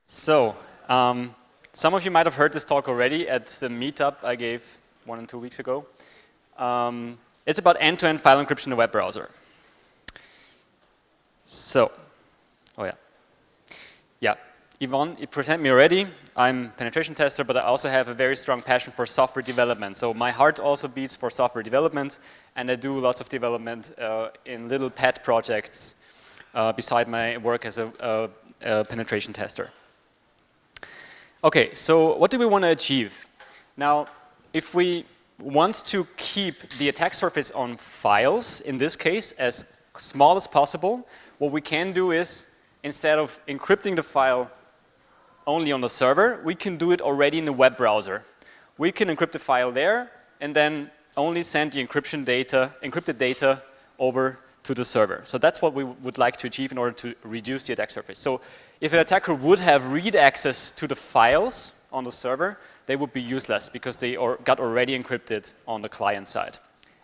So, some of you might have heard this talk already at the meetup I gave 1 and 2 weeks ago. It's about end-to-end file encryption in a web browser. So, yeah, Yvonne, you present me already. I'm a penetration tester, but I also have a very strong passion for software development. So my heart also beats for software development, and I do lots of development in little pet projects beside my work as a penetration tester. Okay, so what do we want to achieve? Now, if we want to keep the attack surface on files, in this case, as small as possible, what we can do is, instead of encrypting the file only on the server, we can do it already in the web browser. We can encrypt the file there and then only send the encrypted data over to the server. So that's what we would like to achieve in order to reduce the attack surface. So if an attacker would have read access to the files on the server, they would be useless because they got already encrypted on the client side.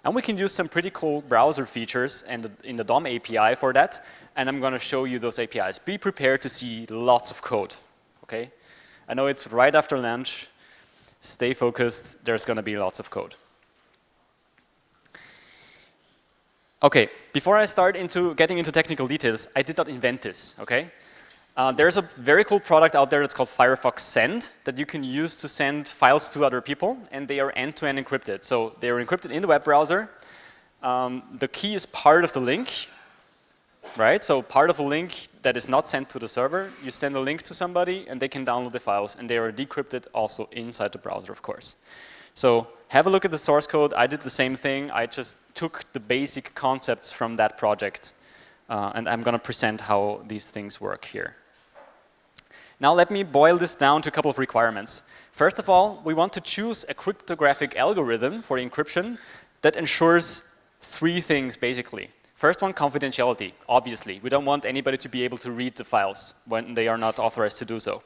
And we can use some pretty cool browser features in the DOM API for that, and I'm going to show you those APIs. Be prepared to see lots of code, okay? I know it's right after lunch. Stay focused. There's going to be lots of code. Okay, before I start getting into technical details, I did not invent this, okay? There's a very cool product out there that's called Firefox Send that you can use to send files to other people, and they are end-to-end encrypted. So they are encrypted in the web browser. The key is part of the link, right? So part of a link that is not sent to the server, you send a link to somebody and they can download the files, and they are decrypted also inside the browser, of course. So have a look at the source code. I did the same thing. I just took the basic concepts from that project, and I'm going to present how these things work here. Now let me boil this down to a couple of requirements. First of all, we want to choose a cryptographic algorithm for encryption that ensures 3 things, basically. First one, confidentiality, obviously. We don't want anybody to be able to read the files when they are not authorized to do so.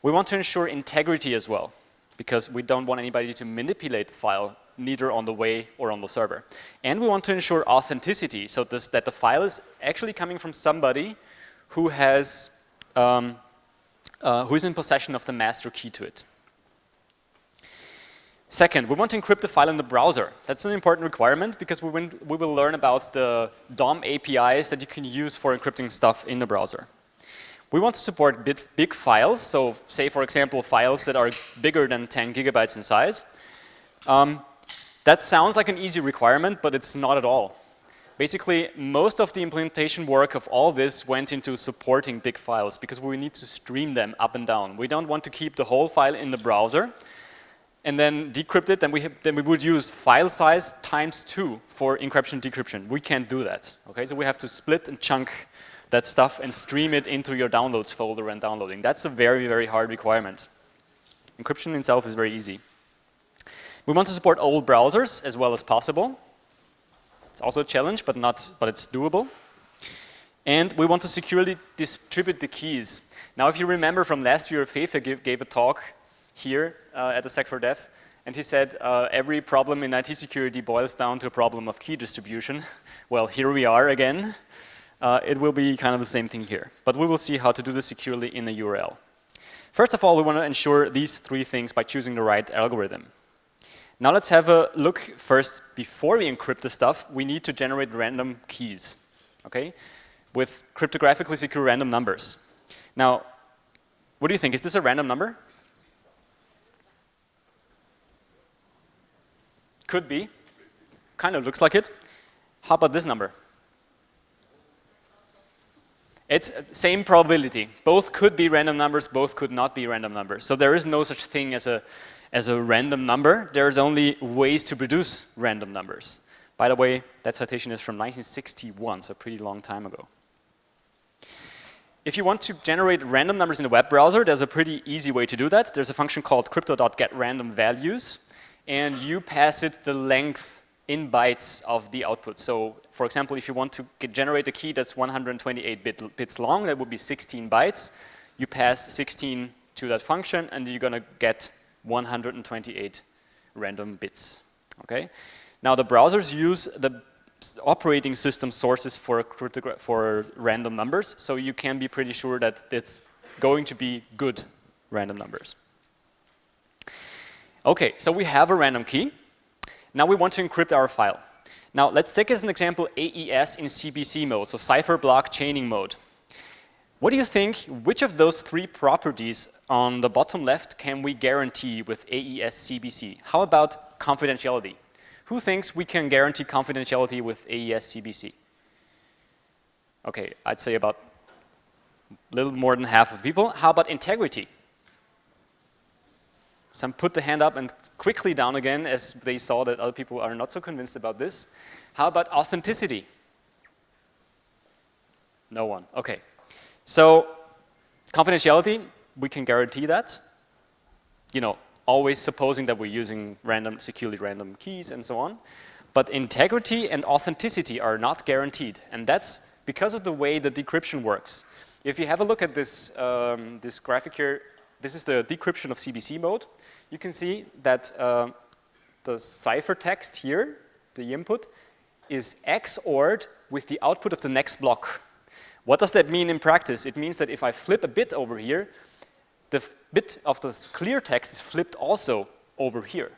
We want to ensure integrity as well, because we don't want anybody to manipulate the file, neither on the way or on the server. And we want to ensure authenticity, so that the file is actually coming from somebody who has who is in possession of the master key to it. Second, we want to encrypt the file in the browser. That's an important requirement because we will learn about the DOM APIs that you can use for encrypting stuff in the browser. We want to support big files, so say, for example, files that are bigger than 10 gigabytes in size. That sounds like an easy requirement, but it's not at all. Basically, most of the implementation work of all this went into supporting big files because we need to stream them up and down. We don't want to keep the whole file in the browser and then decrypt it, then we would use file size times 2 for encryption decryption. We can't do that, okay? So we have to split and chunk that stuff and stream it into your downloads folder when downloading. That's a very, very hard requirement. Encryption itself is very easy. We want to support old browsers as well as possible. It's also a challenge, but it's doable. And we want to securely distribute the keys. Now, if you remember from last year, Fefe gave a talk here at the sec4dev, and he said every problem in IT security boils down to a problem of key distribution. Well, here we are again. It will be kind of the same thing here, but we will see how to do this securely in a URL. First of all, we want to ensure these 3 things by choosing the right algorithm. Now let's have a look first. Before we encrypt the stuff, we need to generate random keys, okay, with cryptographically secure random numbers. Now, what do you think? Is this a random number? Could be. Kind of looks like it. How about this number? It's same probability. Both could be random numbers, both could not be random numbers. So there is no such thing as a random number. There's only ways to produce random numbers. By the way, that citation is from 1961, so a pretty long time ago. If you want to generate random numbers in a web browser, there's a pretty easy way to do that. There's a function called crypto.getRandomValues, and you pass it the length in bytes of the output. So, for example, if you want to generate a key that's 128 bits long, that would be 16 bytes. You pass 16 to that function, and you're going to get 128 random bits, okay? Now the browsers use the operating system sources for random numbers, so you can be pretty sure that it's going to be good random numbers. Okay, so we have a random key. Now we want to encrypt our file. Now let's take as an example AES in CBC mode, so cipher block chaining mode. What do you think, which of those three properties on the bottom left can we guarantee with AES CBC? How about confidentiality? Who thinks we can guarantee confidentiality with AES CBC? Okay, I'd say about a little more than half of the people. How about integrity? Some put the hand up and quickly down again as they saw that other people are not so convinced about this. How about authenticity? No one. Okay. So confidentiality, we can guarantee that. You know, always supposing that we're using securely random keys and so on. But integrity and authenticity are not guaranteed. And that's because of the way the decryption works. If you have a look at this, this graphic here, this is the decryption of Cbc mode. You can see that the cipher text here, the input, is XORed with the output of the next block. What does that mean in practice? It means that if I flip a bit over here, the bit of the clear text is flipped also over here.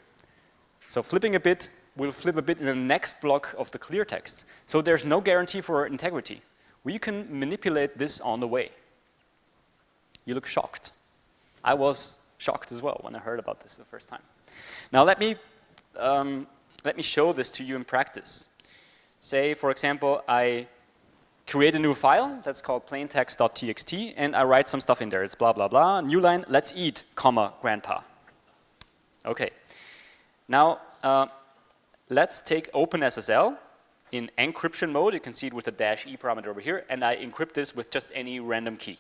So flipping a bit will flip a bit in the next block of the clear text. So there's no guarantee for integrity. We can manipulate this on the way. You look shocked. I was shocked as well when I heard about this the first time. Now let me show this to you in practice. Say, for example, I create a new file that's called plaintext.txt, and I write some stuff in there. It's blah, blah, blah. New line, let's eat, comma, grandpa. Okay. Now, let's take OpenSSL in encryption mode. You can see it with the -e parameter over here, and I encrypt this with just any random key.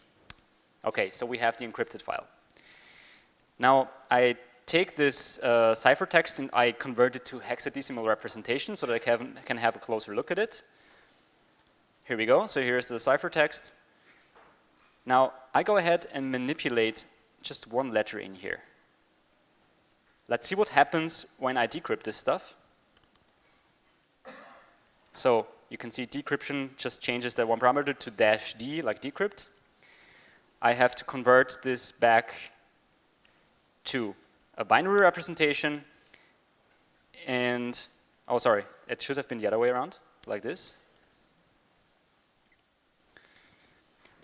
Okay, so we have the encrypted file. Now, I take this ciphertext and I convert it to hexadecimal representation so that I can have a closer look at it. Here we go. So here's the ciphertext. Now, I go ahead and manipulate just one letter in here. Let's see what happens when I decrypt this stuff. So you can see decryption just changes that one parameter to -d, like decrypt. I have to convert this back to a binary representation, and, oh sorry, it should have been the other way around, like this.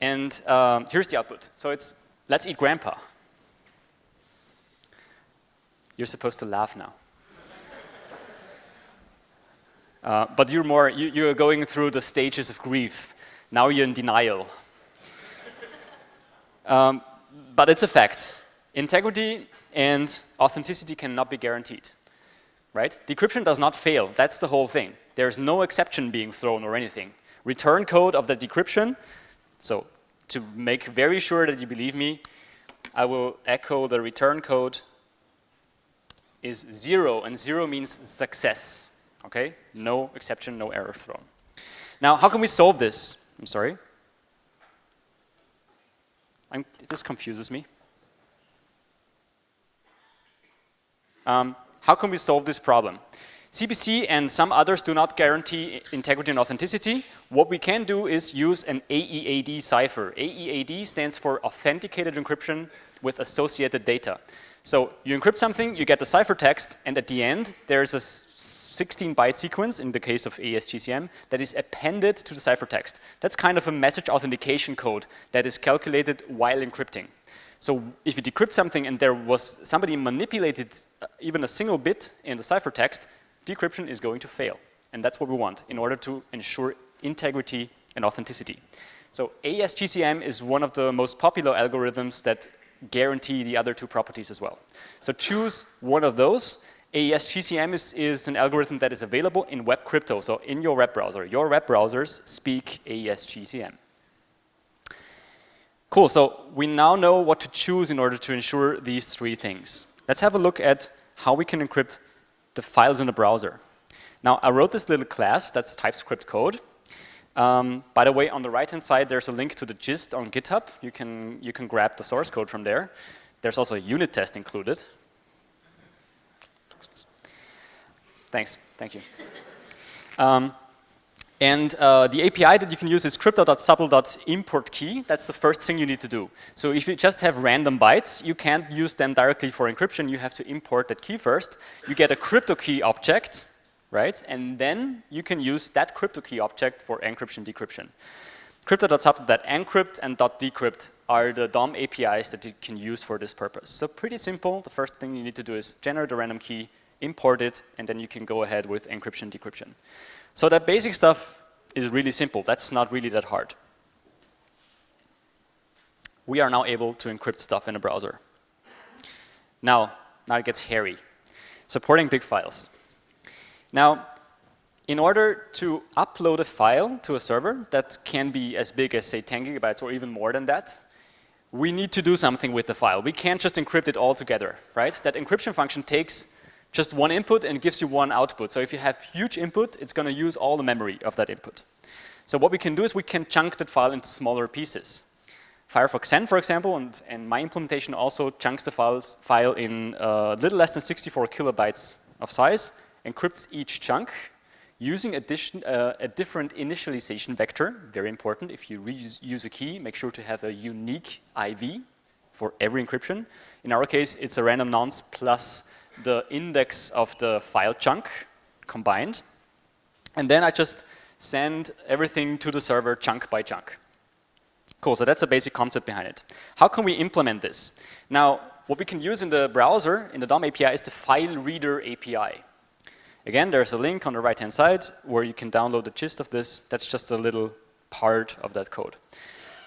And here's the output. So it's, let's eat grandpa. You're supposed to laugh now. But you're going through the stages of grief. Now you're in denial. But it's a fact. Integrity and authenticity cannot be guaranteed, right? Decryption does not fail. That's the whole thing. There's no exception being thrown or anything. Return code of the decryption. So to make very sure that you believe me, I will echo the return code is 0, and 0 means success, okay? No exception, no error thrown. Now, how can we solve this? I'm sorry. This confuses me. How can we solve this problem? CBC and some others do not guarantee integrity and authenticity. What we can do is use an AEAD cipher. AEAD stands for Authenticated Encryption with Associated Data. So you encrypt something, you get the ciphertext, and at the end, there's a 16-byte sequence, in the case of AES-GCM, that is appended to the ciphertext. That's kind of a message authentication code that is calculated while encrypting. So if you decrypt something and there was somebody manipulated even a single bit in the ciphertext, decryption is going to fail. And that's what we want in order to ensure integrity and authenticity. So AES-GCM is one of the most popular algorithms that guarantee the other two properties as well. So choose one of those. AES-GCM is an algorithm that is available in web crypto, so in your web browser. Your web browsers speak AES-GCM. Cool, so we now know what to choose in order to ensure these three things. Let's have a look at how we can encrypt the files in the browser. Now, I wrote this little class that's TypeScript code. By the way, on the right-hand side, there's a link to the gist on GitHub. You can grab the source code from there. There's also a unit test included. Thanks, thank you. And the API that you can use is crypto.supple.importKey. That's the first thing you need to do. So if you just have random bytes, you can't use them directly for encryption. You have to import that key first. You get a crypto key object, right? And then you can use that crypto key object for encryption, decryption. Crypto.supple.encrypt and .decrypt are the DOM APIs that you can use for this purpose. So pretty simple. The first thing you need to do is generate a random key, import it, and then you can go ahead with encryption, decryption. So that basic stuff is really simple. That's not really that hard. We are now able to encrypt stuff in a browser. Now it gets hairy. Supporting big files. Now, in order to upload a file to a server that can be as big as, say, 10 gigabytes or even more than that, we need to do something with the file. We can't just encrypt it all together, right? That encryption function takes just one input and gives you one output. So if you have huge input, it's going to use all the memory of that input. So what we can do is we can chunk that file into smaller pieces. Firefox Send, for example, and my implementation also chunks the file in a little less than 64 kilobytes of size, encrypts each chunk using a different initialization vector. Very important. If you reuse a key, make sure to have a unique IV for every encryption. In our case, it's a random nonce plus the index of the file chunk combined. And then I just send everything to the server chunk by chunk. Cool, so that's the basic concept behind it. How can we implement this? Now, what we can use in the browser, in the DOM API, is the FileReader API. Again, there's a link on the right-hand side where you can download the gist of this. That's just a little part of that code.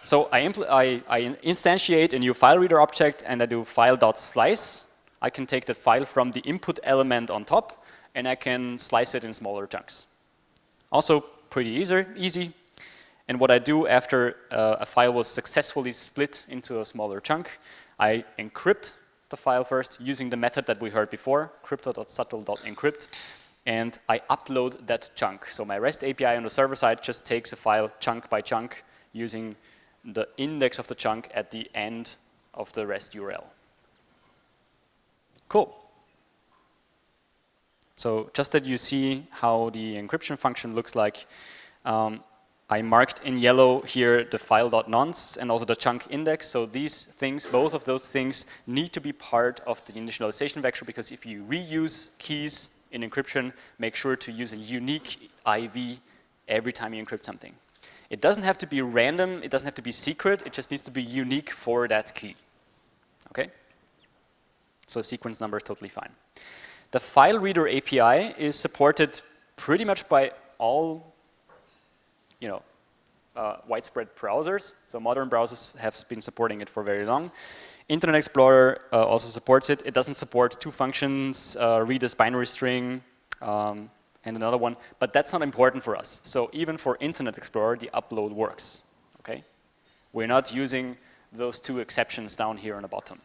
So I instantiate a new FileReader object and I do file.slice. I can take the file from the input element on top and I can slice it in smaller chunks. Also pretty easy. And what I do after a file was successfully split into a smaller chunk, I encrypt the file first using the method that we heard before, crypto.subtle.encrypt, and I upload that chunk. So my REST API on the server side just takes a file chunk by chunk using the index of the chunk at the end of the REST URL. Cool. So just that you see how the encryption function looks like, I marked in yellow here the file.nonce and also the chunk index. So these things, both of those things, need to be part of the initialization vector, because if you reuse keys in encryption, make sure to use a unique IV every time you encrypt something. It doesn't have to be random, it doesn't have to be secret, it just needs to be unique for that key. Okay? So sequence number is totally fine. The FileReader API is supported pretty much by all widespread browsers. So modern browsers have been supporting it for very long. Internet Explorer also supports it. It doesn't support two functions, read as binary string, and another one, but that's not important for us. So even for Internet Explorer, the upload works, okay? We're not using those two exceptions down here on the bottom.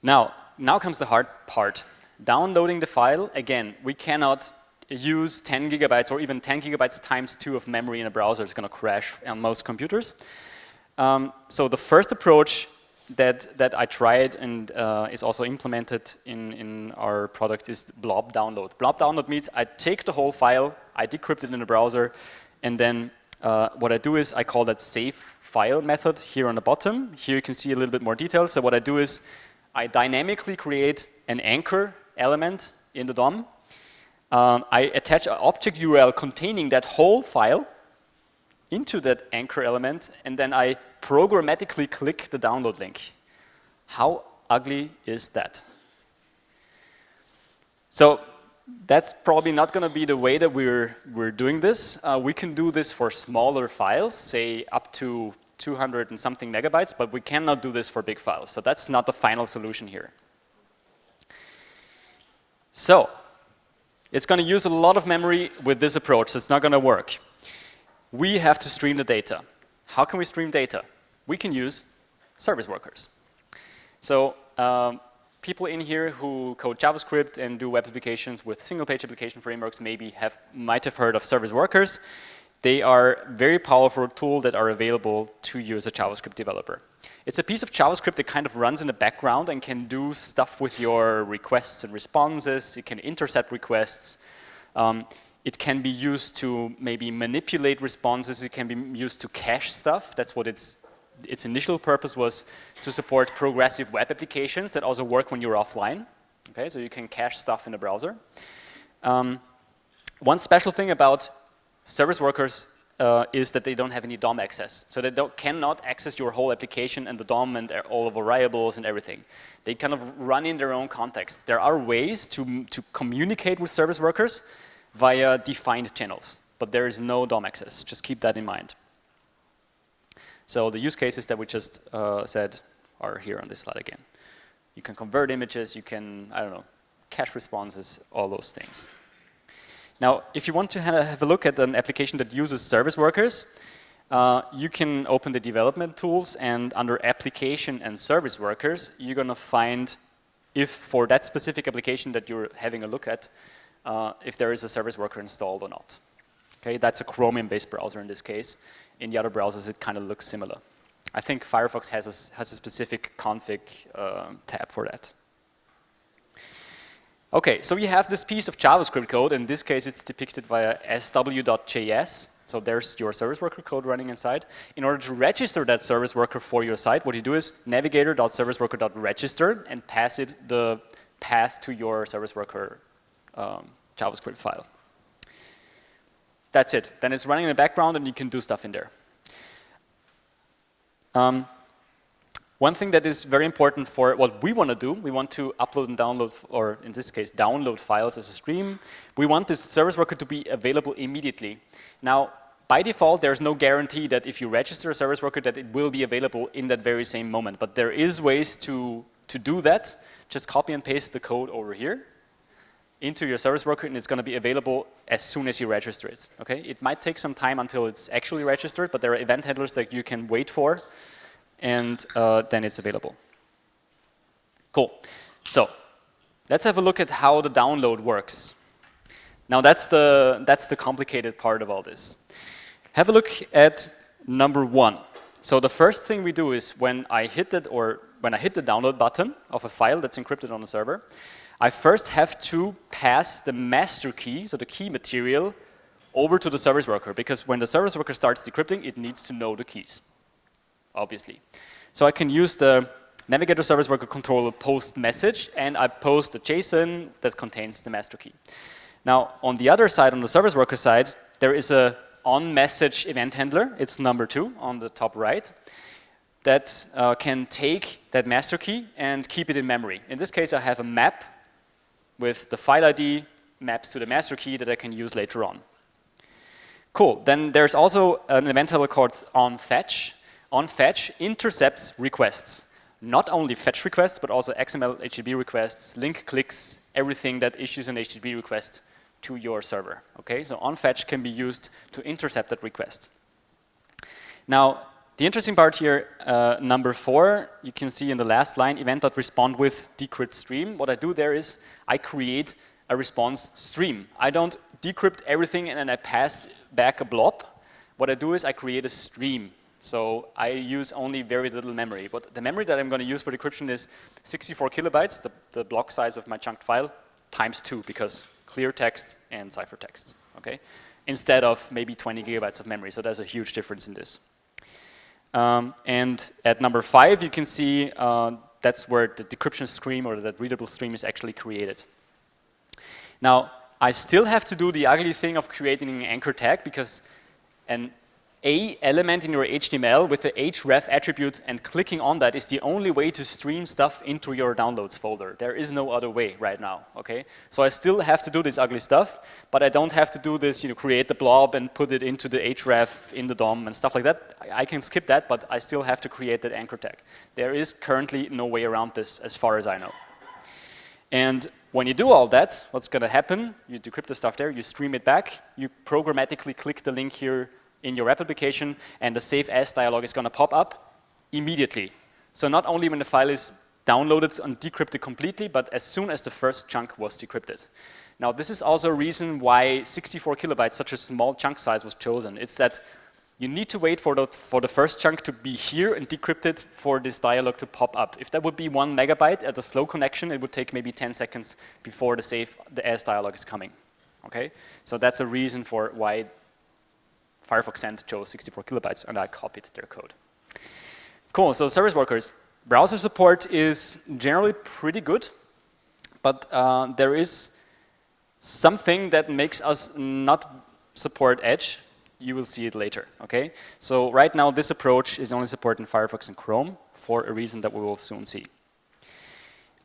Now comes the hard part. Downloading the file, again, we cannot use 10 gigabytes or even 10 gigabytes times 2 of memory in a browser. It's going to crash on most computers. So the first approach that I tried and is also implemented in our product is blob download. Blob download means I take the whole file, I decrypt it in the browser, and then what I do is I call that save file method here on the bottom. Here you can see a little bit more detail. So what I do is I dynamically create an anchor element in the DOM. I attach an object URL containing that whole file into that anchor element, and then I programmatically click the download link. How ugly is that? So that's probably not going to be the way that we're doing this. We can do this for smaller files, say up to 200 and something megabytes, but we cannot do this for big files. So that's not the final solution here. So it's going to use a lot of memory with this approach, so it's not going to work. We have to stream the data. How can we stream data? We can use service workers. So people in here who code JavaScript and do web applications with single-page application frameworks might have heard of service workers. They are a very powerful tool that are available to you as a JavaScript developer. It's a piece of JavaScript that kind of runs in the background and can do stuff with your requests and responses. It can intercept requests. It can be used to maybe manipulate responses. It can be used to cache stuff. That's what its initial purpose was, to support progressive web applications that also work when you're offline. Okay, so you can cache stuff in the browser. One special thing about service workers is that they don't have any DOM access. So they cannot access your whole application and the DOM and all of the variables and everything. They kind of run in their own context. There are ways to communicate with service workers via defined channels, but there is no DOM access. Just keep that in mind. So the use cases that we just said are here on this slide again. You can convert images, you can, I don't know, cache responses, all those things. Now, if you want to have a look at an application that uses service workers, you can open the development tools, and under application and service workers, you're going to find if for that specific application that you're having a look at, if there is a service worker installed or not. Okay, that's a Chromium-based browser in this case. In the other browsers, it kind of looks similar. I think Firefox has a specific config tab for that. Okay, so we have this piece of JavaScript code. In this case, it's depicted via sw.js. So there's your service worker code running inside. In order to register that service worker for your site, what you do is navigator.serviceworker.register and pass it the path to your service worker JavaScript file. That's it. Then it's running in the background, and you can do stuff in there. One thing that is very important for what we want to do, we want to upload and download, or in this case, download files as a stream. We want this service worker to be available immediately. Now, by default, there's no guarantee that if you register a service worker that it will be available in that very same moment. But there is ways to do that. Just copy and paste the code over here into your service worker, and it's going to be available as soon as you register it. Okay? It might take some time until it's actually registered, but there are event handlers that you can wait for, and then it's available. Cool. So let's have a look at how the download works. Now that's the complicated part of all this. Have a look at number 1. So the first thing we do is when I hit the download button of a file that's encrypted on the server, I first have to pass the master key, so the key material, over to the service worker, because when the service worker starts decrypting, it needs to know the keys, obviously. So I can use the navigator service worker controller post message, and I post a JSON that contains the master key. Now, on the other side, on the service worker side, there is a on-message event handler. It's number 2 on the top right, that can take that master key and keep it in memory. In this case, I have a map with the file ID maps to the master key that I can use later on. Cool. Then there's also an event handler called onFetch. OnFetch intercepts requests. Not only fetch requests, but also XML HTTP requests, link clicks, everything that issues an HTTP request to your server. Okay, so onFetch can be used to intercept that request. Now, the interesting part here, number 4, you can see in the last line, event.respond with decrypt stream. What I do there is I create a response stream. I don't decrypt everything and then I pass back a blob. What I do is I create a stream. So I use only very little memory. But the memory that I'm going to use for decryption is 64 kilobytes, the block size of my chunked file, times 2, because clear text and cipher text, okay? Instead of maybe 20 gigabytes of memory. So there's a huge difference in this. And at number 5, you can see that's where the decryption stream or that readable stream is actually created. Now, I still have to do the ugly thing of creating an anchor tag, because an A element in your HTML with the href attribute and clicking on that is the only way to stream stuff into your downloads folder. There is no other way right now, okay? So I still have to do this ugly stuff, but I don't have to do this, create the blob and put it into the href in the DOM and stuff like that. I can skip that, but I still have to create that anchor tag. There is currently no way around this as far as I know. And when you do all that, what's going to happen? You decrypt the stuff there, you stream it back, you programmatically click the link here in your web application, and the save as dialog is going to pop up immediately. So not only when the file is downloaded and decrypted completely, but as soon as the first chunk was decrypted. Now, this is also a reason why 64 kilobytes, such a small chunk size, was chosen. It's that you need to wait for the first chunk to be here and decrypted for this dialog to pop up. If that would be 1 megabyte at a slow connection, it would take maybe 10 seconds before the as dialog is coming. Okay, so that's a reason for why Firefox Send chose 64 kilobytes, and I copied their code. Cool. So service workers, browser support is generally pretty good, but there is something that makes us not support Edge. You will see it later. Okay. So right now, this approach is only supported in Firefox and Chrome for a reason that we will soon see.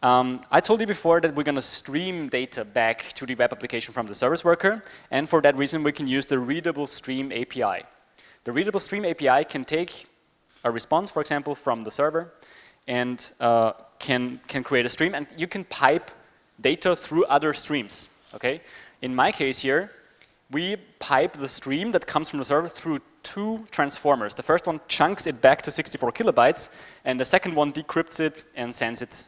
I told you before that we're going to stream data back to the web application from the service worker, and for that reason we can use the Readable Stream API. The Readable Stream API can take a response, for example, from the server, and can create a stream, and you can pipe data through other streams. Okay? In my case here, we pipe the stream that comes from the server through two transformers. The first one chunks it back to 64 kilobytes, and the second one decrypts it and sends it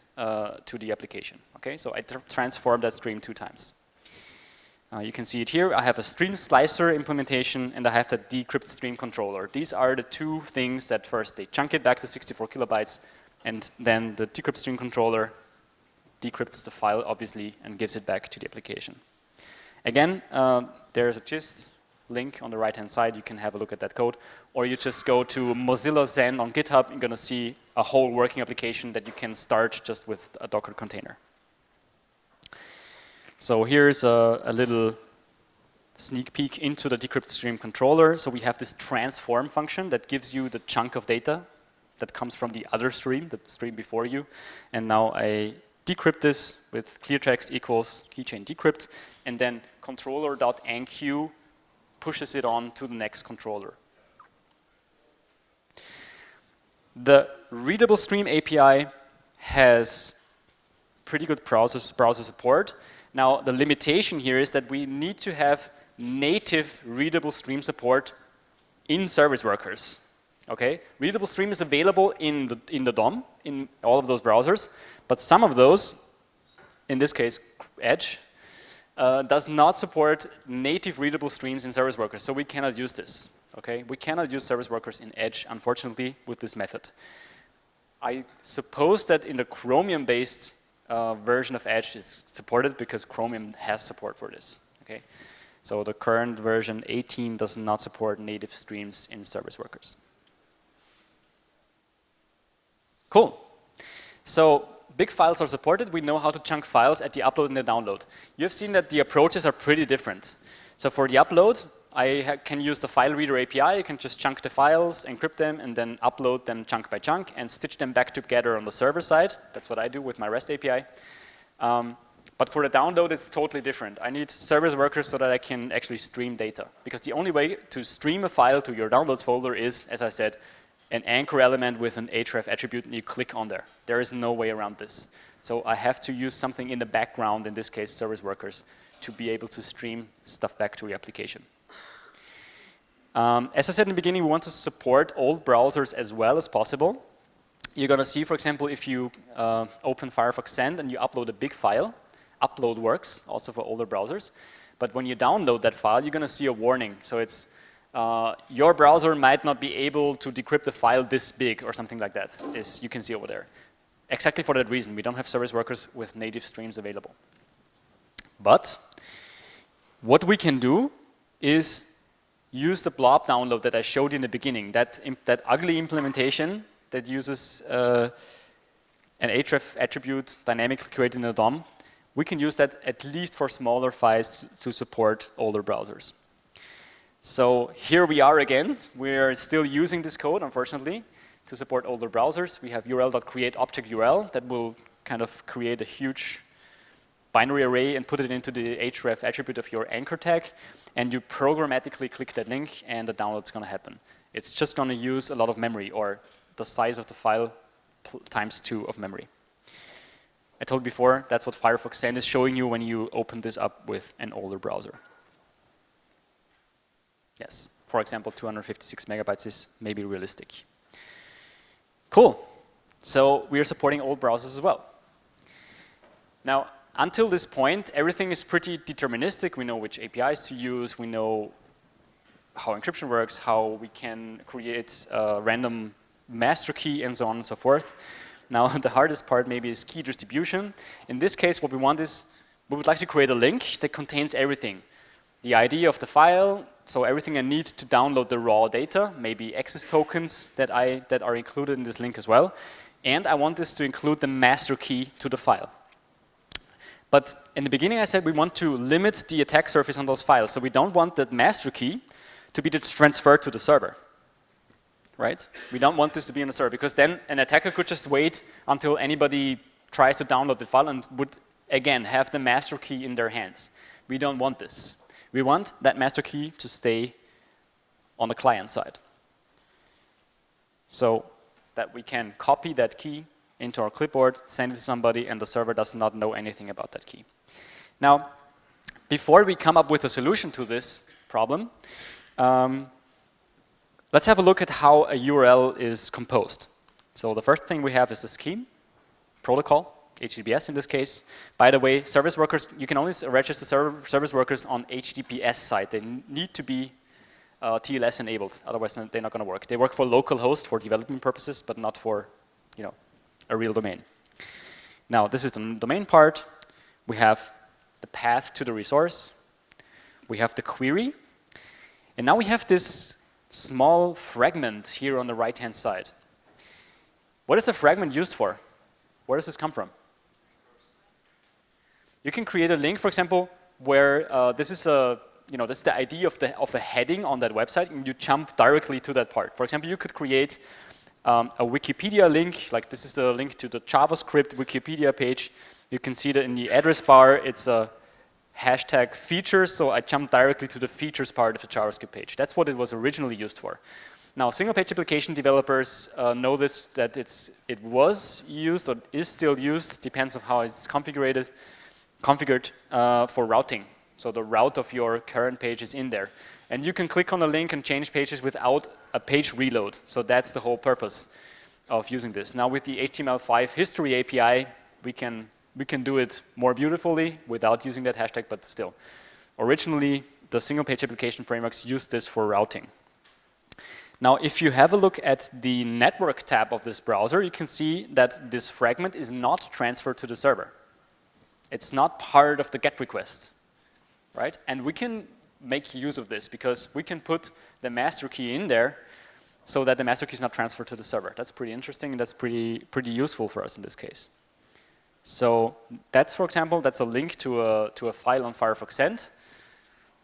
to the application. Okay, so I transform that stream 2 times. You can see it here. I have a stream slicer implementation, and I have the decrypt stream controller. These are the two things that first they chunk it back to 64 kilobytes, and then the decrypt stream controller decrypts the file, obviously, and gives it back to the application. Again, there's a gist link on the right-hand side. You can have a look at that code. Or you just go to Mozilla Zen on GitHub. You're going to see a whole working application that you can start just with a Docker container. So here's a little sneak peek into the decrypt stream controller. So we have this transform function that gives you the chunk of data that comes from the other stream, the stream before you. And now I decrypt this with clear text equals keychain decrypt, and then controller.enqueue pushes it on to the next controller. The Readable Stream API has pretty good browser support. Now, the limitation here is that we need to have native readable stream support in service workers. Okay, readable stream is available in the DOM in all of those browsers, but some of those, in this case Edge, does not support native readable streams in service workers, so we cannot use this. Okay, we cannot use service workers in Edge, unfortunately, with this method. I suppose that in the Chromium-based version of Edge it's supported because Chromium has support for this. Okay, so the current version 18 does not support native streams in service workers. Cool. So big files are supported. We know how to chunk files at the upload and the download. You've seen that the approaches are pretty different. So for the upload, I can use the FileReader API. You can just chunk the files, encrypt them, and then upload them chunk by chunk and stitch them back together on the server side. That's what I do with my REST API. But for the download, it's totally different. I need service workers so that I can actually stream data. Because the only way to stream a file to your downloads folder is, as I said, an anchor element with an href attribute, and you click on there. There is no way around this. So I have to use something in the background, in this case service workers, to be able to stream stuff back to the application. As I said in the beginning, we want to support old browsers as well as possible. You're going to see, for example, if you open Firefox Send and you upload a big file, upload works also for older browsers. But when you download that file, you're going to see a warning. So it's your browser might not be able to decrypt a file this big or something like that, as you can see over there. Exactly for that reason, we don't have service workers with native streams available. But what we can do is use the blob download that I showed you in the beginning, that ugly implementation that uses an href attribute dynamically created in a DOM. We can use that at least for smaller files to support older browsers. So here we are again. We're still using this code, unfortunately, to support older browsers. We have url.createObjectURL that will kind of create a huge binary array and put it into the href attribute of your anchor tag, and you programmatically click that link and the download's going to happen. It's just going to use a lot of memory, or the size of the file times 2 of memory. I told you before, that's what Firefox Send is showing you when you open this up with an older browser. Yes, for example, 256 megabytes is maybe realistic. Cool. So we are supporting old browsers as well. Now, until this point, everything is pretty deterministic. We know which APIs to use. We know how encryption works, how we can create a random master key, and so on and so forth. Now, the hardest part maybe is key distribution. In this case, what we want is, we would like to create a link that contains everything. the ID of the file, so everything I need to download the raw data, maybe access tokens that are included in this link as well. And I want this to include the master key to the file. But in the beginning I said we want to limit the attack surface on those files, so we don't want that master key to be transferred to the server. Right? We don't want this to be on the server, because then an attacker could just wait until anybody tries to download the file and would again have the master key in their hands. We don't want this. We want that master key to stay on the client side, so that we can copy that key into our clipboard, send it to somebody, and the server does not know anything about that key. Now, before we come up with a solution to this problem, let's have a look at how a URL is composed. So the first thing we have is the scheme, protocol, HTTPS in this case. By the way, service workers, you can only register service workers on HTTPS side. They need to be TLS enabled, otherwise they're not going to work. They work for localhost for development purposes, but not for, you know, a real domain. Now, this is the domain part. We have the path to the resource. We have the query. And now we have this small fragment here on the right-hand side. What is the fragment used for? Where does this come from? You can create a link, for example, where this is a, this is the ID of a heading on that website, and you jump directly to that part. For example, you could create a Wikipedia link, like this is a link to the JavaScript Wikipedia page. You can see that in the address bar, it's a hashtag features, so I jump directly to the features part of the JavaScript page. That's what it was originally used for. Now, single-page application developers know this, that it was used or is still used, depends on how it's configured for routing. So the route of your current page is in there. And you can click on the link and change pages without a page reload. So that's the whole purpose of using this. Now with the HTML5 history API, we can do it more beautifully without using that hashtag, but still. Originally, the single-page application frameworks used this for routing. Now, if you have a look at the network tab of this browser, you can see that this fragment is not transferred to the server. It's not part of the GET request, right? And we can make use of this because we can put the master key in there so that the master key is not transferred to the server. That's pretty interesting, and that's pretty useful for us in this case. So that's, for example, that's a link to a file on Firefox Send.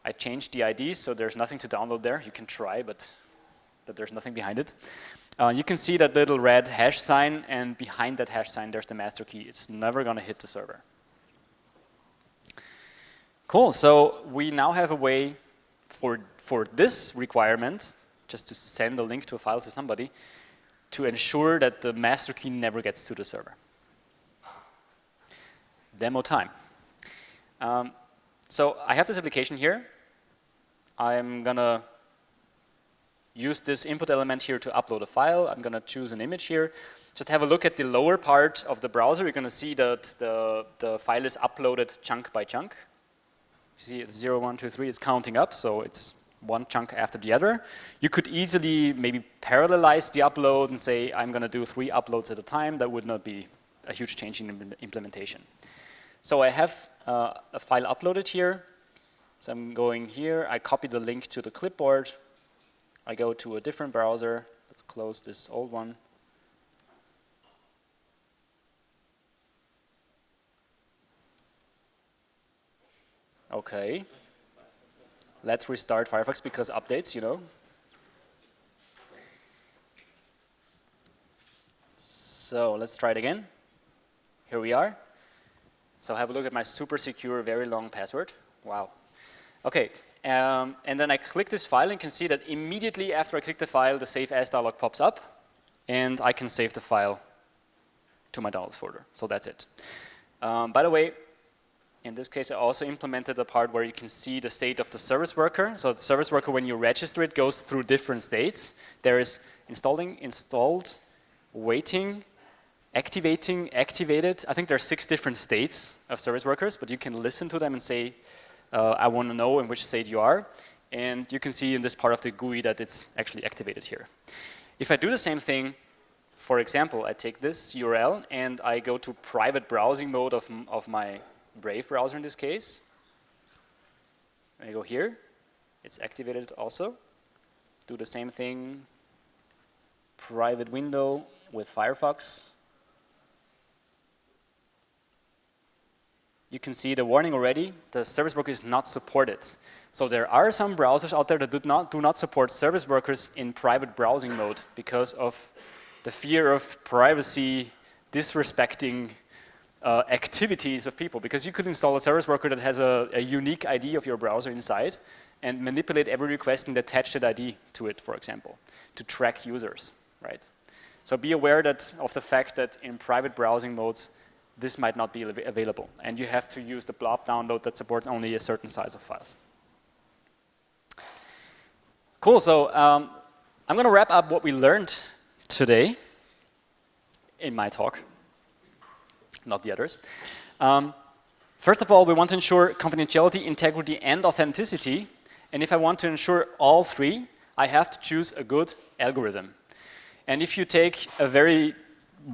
I changed the ID, so there's nothing to download there. You can try, but there's nothing behind it. You can see that little red hash sign, and behind that hash sign, there's the master key. It's never going to hit the server. Cool. So we now have a way for this requirement, just to send a link to a file to somebody, to ensure that the master key never gets to the server. Demo time. So I have this application here. I'm going to use this input element here to upload a file. I'm going to choose an image here. Just have a look at the lower part of the browser. You're going to see that the file is uploaded chunk by chunk. You see it's 0, 1, 2, 3. It's counting up, so it's one chunk after the other. You could easily maybe parallelize the upload and say, I'm going to do 3 uploads at a time. That would not be a huge change in implementation. So I have a file uploaded here. So I'm going here. I copy the link to the clipboard. I go to a different browser. Let's close this old one. Okay. Let's restart Firefox because updates, you know. So let's try it again. Here we are. So have a look at my super secure, very long password. Wow. Okay. And then I click this file and you can see that immediately after I click the file, the Save As dialog pops up, and I can save the file to my downloads folder. So that's it. By the way, in this case, I also implemented a part where you can see the state of the service worker. So the service worker, when you register it, goes through different states. There is installed, waiting, activating, activated. I think there are 6 different states of service workers, but you can listen to them and say, I want to know in which state you are. And you can see in this part of the GUI that it's actually activated here. If I do the same thing, for example, I take this URL and I go to private browsing mode of my Brave browser in this case. When I go here, it's activated also. Do the same thing, private window with Firefox. You can see the warning already, the service worker is not supported. So there are some browsers out there that do not support service workers in private browsing mode because of the fear of privacy disrespecting activities of people. Because you could install a service worker that has a unique ID of your browser inside and manipulate every request and attach that ID to it, for example, to track users, right? So be aware of the fact that in private browsing modes, this might not be available. And you have to use the blob download that supports only a certain size of files. Cool, so I'm going to wrap up what we learned today in my talk, not the others. First of all, we want to ensure confidentiality, integrity, and authenticity. And if I want to ensure all three, I have to choose a good algorithm. And if you take a very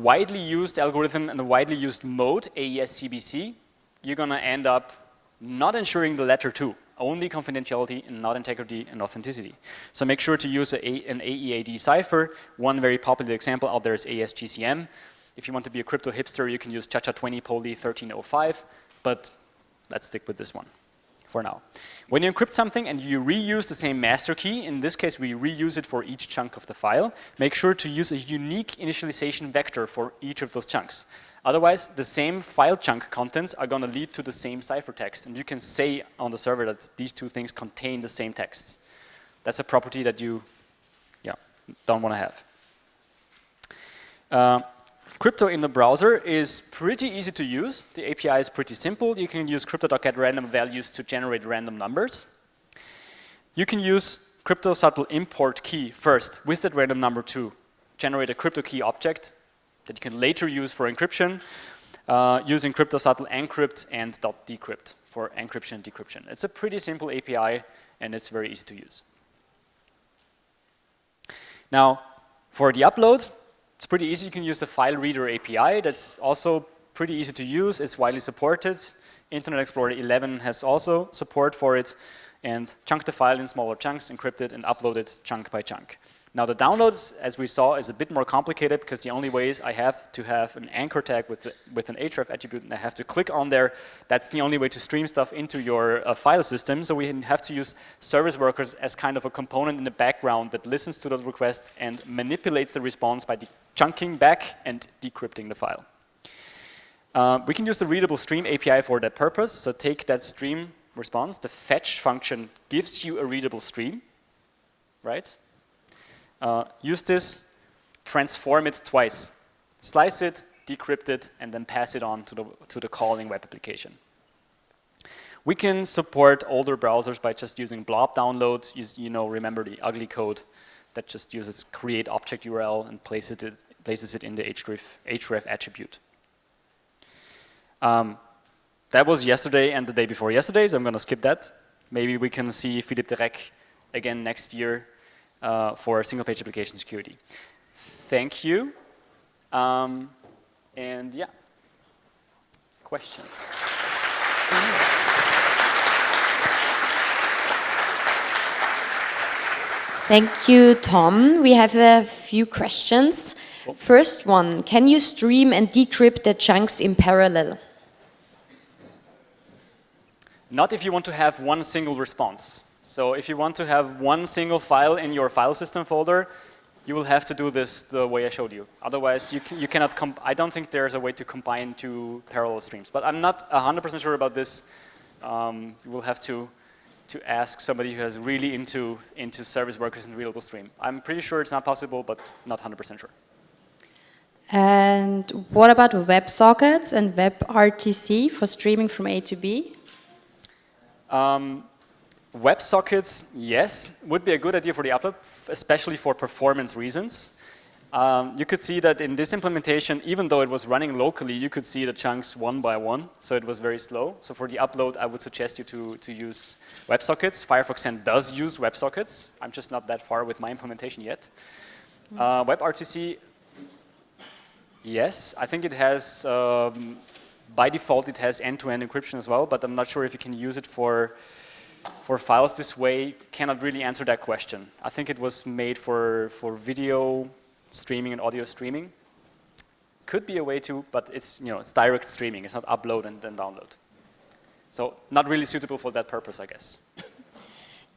widely used algorithm and a widely used mode, AES CBC, you're going to end up not ensuring the latter two, only confidentiality and not integrity and authenticity. So make sure to use an AEAD cipher. One very popular example out there is AES-GCM. If you want to be a crypto hipster, you can use Cha-Cha-20 Poly 1305, but let's stick with this one for now. When you encrypt something and you reuse the same master key, in this case we reuse it for each chunk of the file, make sure to use a unique initialization vector for each of those chunks. Otherwise, the same file chunk contents are going to lead to the same ciphertext, and you can say on the server that these two things contain the same texts. That's a property that you don't want to have. Crypto in the browser is pretty easy to use. The API is pretty simple. You can use crypto.get random values to generate random numbers. You can use crypto-subtle import key first with that random number to generate a crypto key object that you can later use for encryption using crypto-subtle encrypt and .decrypt for encryption and decryption. It's a pretty simple API and it's very easy to use. Now, for the upload, it's pretty easy. You can use the FileReader API. That's also pretty easy to use. It's widely supported. Internet Explorer 11 has also support for it. And chunk the file in smaller chunks, encrypt it, and upload it chunk by chunk. Now the downloads, as we saw, is a bit more complicated because the only way is I have to have an anchor tag with an href attribute and I have to click on there. That's the only way to stream stuff into your file system. So we have to use service workers as kind of a component in the background that listens to those requests and manipulates the response by chunking back and decrypting the file. We can use the Readable Stream API for that purpose. So take that stream response. The fetch function gives you a readable stream, right? Use this, transform it twice. Slice it, decrypt it, and then pass it on to the calling web application. We can support older browsers by just using blob downloads. Remember the ugly code that just uses create object URL and places it in the href attribute. That was yesterday and the day before yesterday, so I'm going to skip that. Maybe we can see Philippe Derek again next year for single-page application security. Thank you. And yeah, questions? Thank you, Tom. We have a few questions. Cool. First one, can you stream and decrypt the chunks in parallel? Not if you want to have one single response. So if you want to have one single file in your file system folder, you will have to do this the way I showed you. Otherwise, you cannot. I don't think there's a way to combine two parallel streams. But I'm not 100% sure about this. You will have to ask somebody who is really into service workers and Readable Stream. I'm pretty sure it's not possible, but not 100% sure. And what about WebSockets and WebRTC for streaming from A to B? WebSockets, yes, would be a good idea for the upload, especially for performance reasons. You could see that in this implementation, even though it was running locally, you could see the chunks one by one, so it was very slow. So for the upload, I would suggest you to use WebSockets. Firefox 10 does use WebSockets. I'm just not that far with my implementation yet. WebRTC, yes, I think it has, by default, it has end-to-end encryption as well, but I'm not sure if you can use it for for files this way cannot really answer that question. I think it was made for video streaming and audio streaming. Could be a way to, but it's, you know, it's direct streaming. It's not upload and then download. So not really suitable for that purpose, I guess.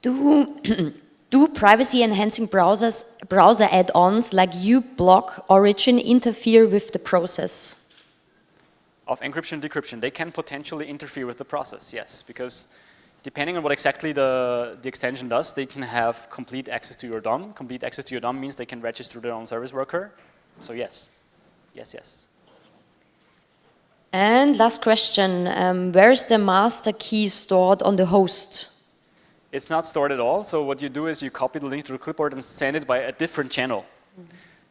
Do privacy-enhancing browser add-ons like uBlock Origin interfere with the process? Of encryption and decryption, they can potentially interfere with the process, yes, because depending on what exactly the extension does, they can have complete access to your DOM. Complete access to your DOM means they can register their own service worker. So yes, yes, yes. And last question, where is the master key stored on the host? It's not stored at all. So what you do is you copy the link to the clipboard and send it by a different channel.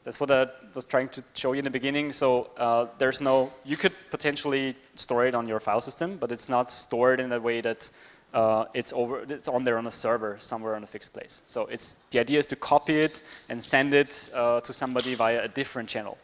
That's what I was trying to show you in the beginning. So there's no, you could potentially store it on your file system, but it's not stored in a way that it's on there on a server somewhere on a fixed place. So the idea is to copy it and send it to somebody via a different channel.